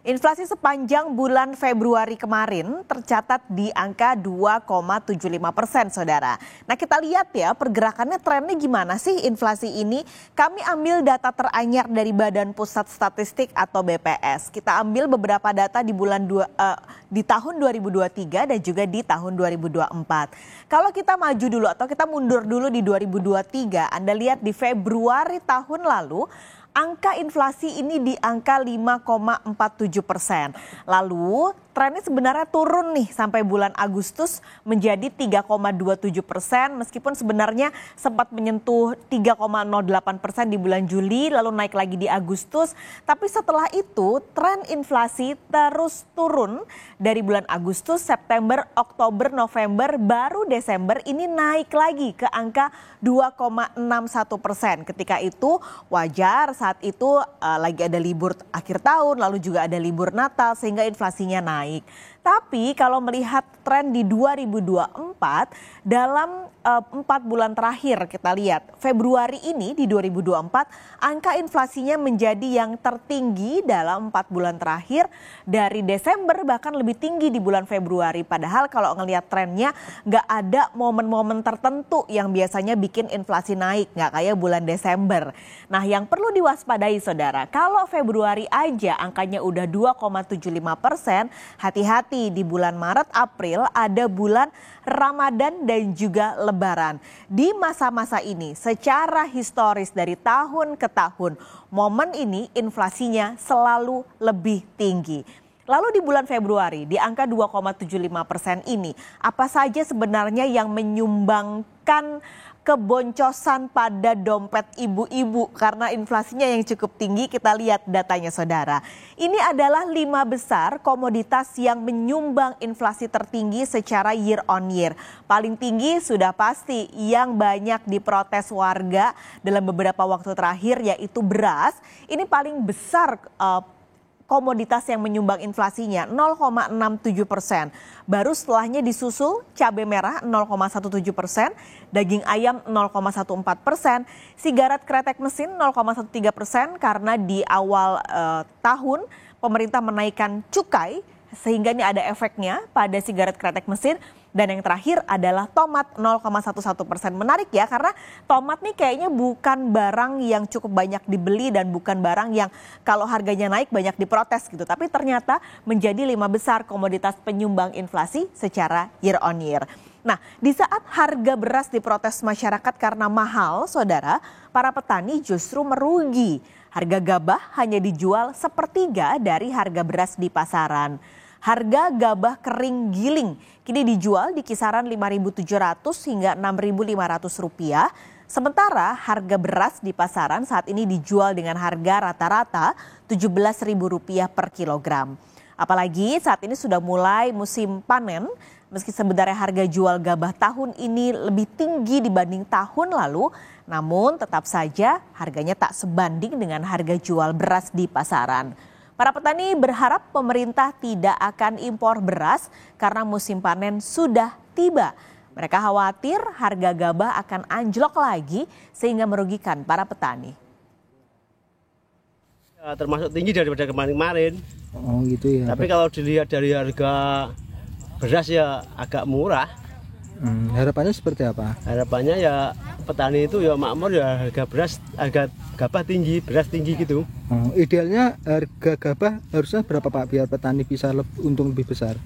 Inflasi sepanjang bulan Februari kemarin tercatat di angka 2,75%, Saudara. Nah, kita lihat ya pergerakannya, trennya gimana sih inflasi ini? Kami ambil data teranyar dari Badan Pusat Statistik atau BPS. Kita ambil beberapa data di tahun 2023 dan juga di tahun 2024. Kalau kita maju dulu atau kita mundur dulu di 2023, Anda lihat di Februari tahun lalu, angka inflasi ini di angka 5,47%. Lalu trennya sebenarnya turun nih sampai bulan Agustus menjadi 3,27%. Meskipun sebenarnya sempat menyentuh 3,08% di bulan Juli, lalu naik lagi di Agustus. Tapi setelah itu tren inflasi terus turun dari bulan Agustus, September, Oktober, November, baru Desember ini naik lagi ke angka 2,61%. Ketika itu wajar, saat itu lagi ada libur akhir tahun, lalu juga ada libur Natal sehingga inflasinya naik. Tapi kalau melihat tren di 2024, dalam 4 bulan terakhir kita lihat Februari ini di 2024 angka inflasinya menjadi yang tertinggi dalam 4 bulan terakhir, dari Desember bahkan lebih tinggi di bulan Februari. Padahal kalau ngelihat trennya nggak ada momen-momen tertentu yang biasanya bikin inflasi naik, nggak kayak bulan Desember. Nah, yang perlu diwaspadai Saudara, kalau Februari aja angkanya udah 2,75%, hati-hati di bulan Maret, April ada bulan Ramadan dan juga Lebaran. Di masa-masa ini secara historis dari tahun ke tahun, momen ini inflasinya selalu lebih tinggi. Lalu di bulan Februari di angka 2,75% ini, apa saja sebenarnya yang menyumbangkan keboncosan pada dompet ibu-ibu karena inflasinya yang cukup tinggi? Kita lihat datanya Saudara. Ini adalah 5 besar komoditas yang menyumbang inflasi tertinggi secara year on year. Paling tinggi sudah pasti yang banyak diprotes warga dalam beberapa waktu terakhir, yaitu beras. Ini paling besar komoditas yang menyumbang inflasinya 0,67%. Baru setelahnya disusul cabai merah 0,17%, daging ayam 0,14%, sigaret kretek mesin 0,13% karena di awal tahun pemerintah menaikkan cukai sehingga ini ada efeknya pada sigaret kretek mesin. Dan yang terakhir adalah tomat 0,11%. Menarik ya, karena tomat nih kayaknya bukan barang yang cukup banyak dibeli dan bukan barang yang kalau harganya naik banyak diprotes gitu. Tapi ternyata menjadi 5 besar komoditas penyumbang inflasi secara year on year. Nah, di saat harga beras diprotes masyarakat karena mahal, Saudara, para petani justru merugi. Harga gabah hanya dijual sepertiga dari harga beras di pasaran. Harga gabah kering giling kini dijual di kisaran Rp5.700 hingga Rp6.500. Sementara harga beras di pasaran saat ini dijual dengan harga rata-rata Rp17.000 per kilogram. Apalagi saat ini sudah mulai musim panen, meski sebenarnya harga jual gabah tahun ini lebih tinggi dibanding tahun lalu, namun tetap saja harganya tak sebanding dengan harga jual beras di pasaran. Para petani berharap pemerintah tidak akan impor beras karena musim panen sudah tiba. Mereka khawatir harga gabah akan anjlok lagi sehingga merugikan para petani. Ya, termasuk tinggi daripada kemarin-kemarin. Oh gitu ya. Tapi kalau dilihat dari harga beras ya agak murah. Harapannya seperti apa? Harapannya ya petani itu ya makmur ya harga gabah tinggi, beras tinggi gitu. Idealnya harga gabah harusnya berapa Pak biar petani bisa untung lebih besar?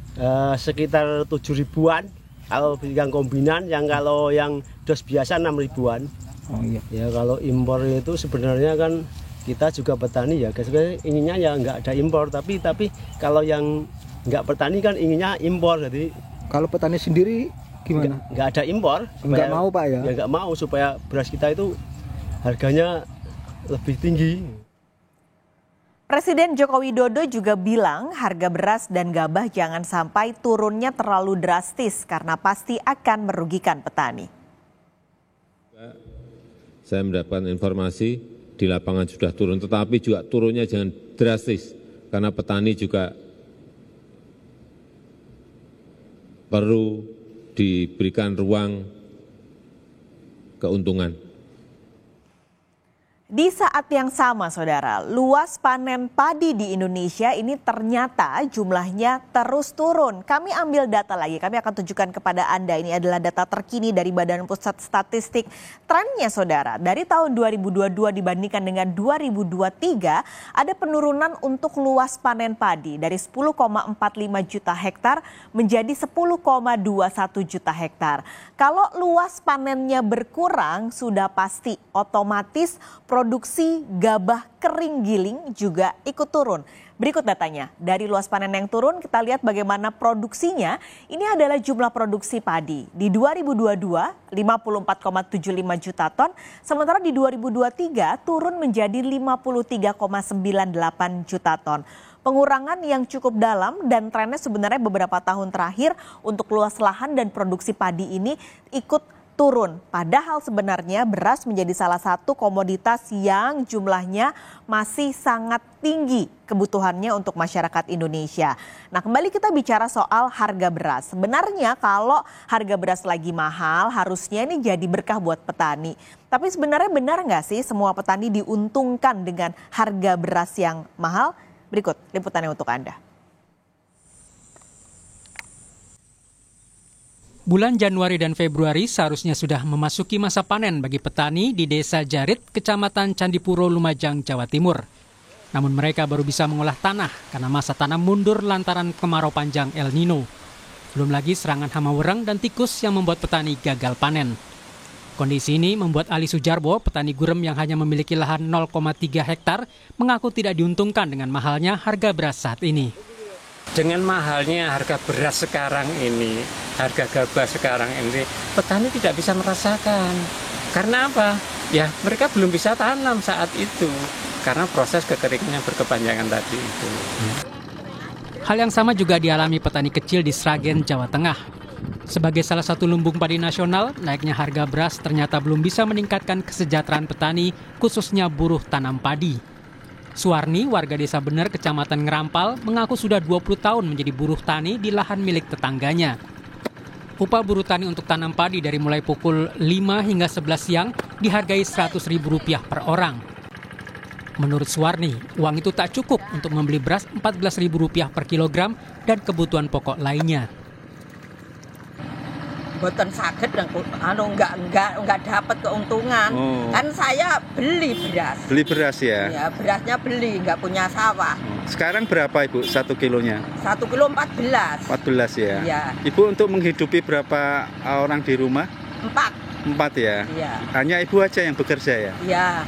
Sekitar 7.000-an kalau yang kombinan, kalau yang dos biasa 6.000-an. Oh iya. Ya kalau impor itu sebenarnya kan kita juga petani ya, sebenarnya inginnya ya nggak ada impor, tapi kalau yang nggak petani kan inginnya impor. Jadi kalau petani sendiri gimana? Nggak ada impor. Nggak mau Pak ya? Ya nggak mau supaya beras kita itu harganya lebih tinggi. Presiden Joko Widodo juga bilang harga beras dan gabah jangan sampai turunnya terlalu drastis karena pasti akan merugikan petani. Saya mendapatkan informasi di lapangan sudah turun, tetapi juga turunnya jangan drastis karena petani juga perlu diberikan ruang keuntungan. Di saat yang sama, saudara, luas panen padi di Indonesia ini ternyata jumlahnya terus turun. Kami ambil data lagi, kami akan tunjukkan kepada Anda. Ini adalah data terkini dari Badan Pusat Statistik. Trennya, saudara, dari tahun 2022 dibandingkan dengan 2023, ada penurunan untuk luas panen padi dari 10,45 juta hektar menjadi 10,21 juta hektar. Kalau luas panennya berkurang, sudah pasti otomatis produksi gabah kering giling juga ikut turun. Berikut datanya. Dari luas panen yang turun, kita lihat bagaimana produksinya. Ini adalah jumlah produksi padi. Di 2022, 54,75 juta ton. Sementara di 2023 turun menjadi 53,98 juta ton. Pengurangan yang cukup dalam dan trennya sebenarnya beberapa tahun terakhir untuk luas lahan dan produksi padi ini ikut turun. Padahal sebenarnya beras menjadi salah satu komoditas yang jumlahnya masih sangat tinggi kebutuhannya untuk masyarakat Indonesia. Nah, kembali kita bicara soal harga beras. Sebenarnya kalau harga beras lagi mahal, harusnya ini jadi berkah buat petani. Tapi sebenarnya benar nggak sih semua petani diuntungkan dengan harga beras yang mahal? Berikut liputannya untuk Anda. Bulan Januari dan Februari seharusnya sudah memasuki masa panen bagi petani di Desa Jarit, Kecamatan Candipuro, Lumajang, Jawa Timur. Namun mereka baru bisa mengolah tanah karena masa tanam mundur lantaran kemarau panjang El Nino. Belum lagi serangan hama wereng dan tikus yang membuat petani gagal panen. Kondisi ini membuat Ali Sujarbo, petani gurem yang hanya memiliki lahan 0,3 hektar, mengaku tidak diuntungkan dengan mahalnya harga beras saat ini. Dengan mahalnya harga beras sekarang ini, harga gabah sekarang ini, petani tidak bisa merasakan. Karena apa? Ya, mereka belum bisa tanam saat itu. Karena proses kekeringan berkepanjangan tadi itu. Hal yang sama juga dialami petani kecil di Sragen, Jawa Tengah. Sebagai salah satu lumbung padi nasional, naiknya harga beras ternyata belum bisa meningkatkan kesejahteraan petani, khususnya buruh tanam padi. Suwarni, warga desa Bener, Kecamatan Ngerampal, mengaku sudah 20 tahun menjadi buruh tani di lahan milik tetangganya. Upah buruh tani untuk tanam padi dari mulai pukul 5 hingga 11 siang dihargai Rp100.000 per orang. Menurut Suwarni, uang itu tak cukup untuk membeli beras Rp14.000 per kilogram dan kebutuhan pokok lainnya. Boten saged enggak dapat keuntungan. Kan saya beli beras. Beli beras ya? Ya, berasnya beli, enggak punya sawah. Sekarang berapa Ibu 1 kilonya? 1 kilo 14. 14 ya? Iya. Ibu untuk menghidupi berapa orang di rumah? 4. 4 ya? Iya. Hanya Ibu aja yang bekerja ya? Iya.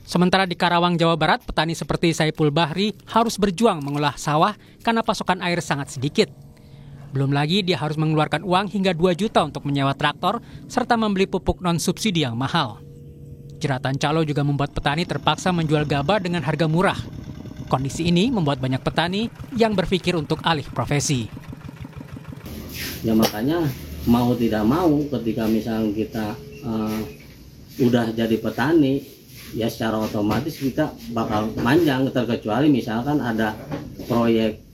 Sementara di Karawang, Jawa Barat, petani seperti Saipul Bahri harus berjuang mengolah sawah karena pasokan air sangat sedikit. Belum lagi dia harus mengeluarkan uang hingga 2 juta untuk menyewa traktor serta membeli pupuk non-subsidi yang mahal. Jeratan calo juga membuat petani terpaksa menjual gabah dengan harga murah. Kondisi ini membuat banyak petani yang berpikir untuk alih profesi. Ya makanya mau tidak mau ketika misalnya kita udah jadi petani, ya secara otomatis kita bakal manjang, terkecuali misalkan ada proyek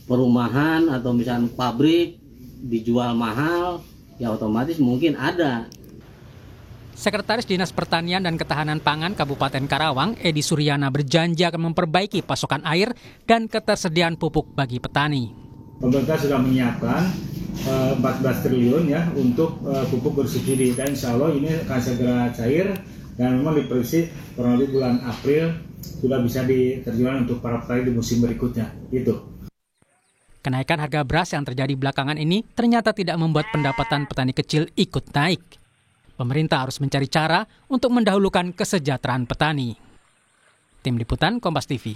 perumahan atau misalnya pabrik dijual mahal, ya otomatis mungkin ada. Sekretaris Dinas Pertanian dan Ketahanan Pangan Kabupaten Karawang, Edi Suryana, berjanji akan memperbaiki pasokan air dan ketersediaan pupuk bagi petani. Pemerintah sudah menyiapkan 14 triliun ya untuk pupuk bersubsidi, dan insya Allah ini akan segera cair dan memang diprediksi kurang lebih bulan April sudah bisa diterjunkan untuk para petani di musim berikutnya. Itu. Kenaikan harga beras yang terjadi belakangan ini ternyata tidak membuat pendapatan petani kecil ikut naik. Pemerintah harus mencari cara untuk mendahulukan kesejahteraan petani. Tim Liputan Kompas TV.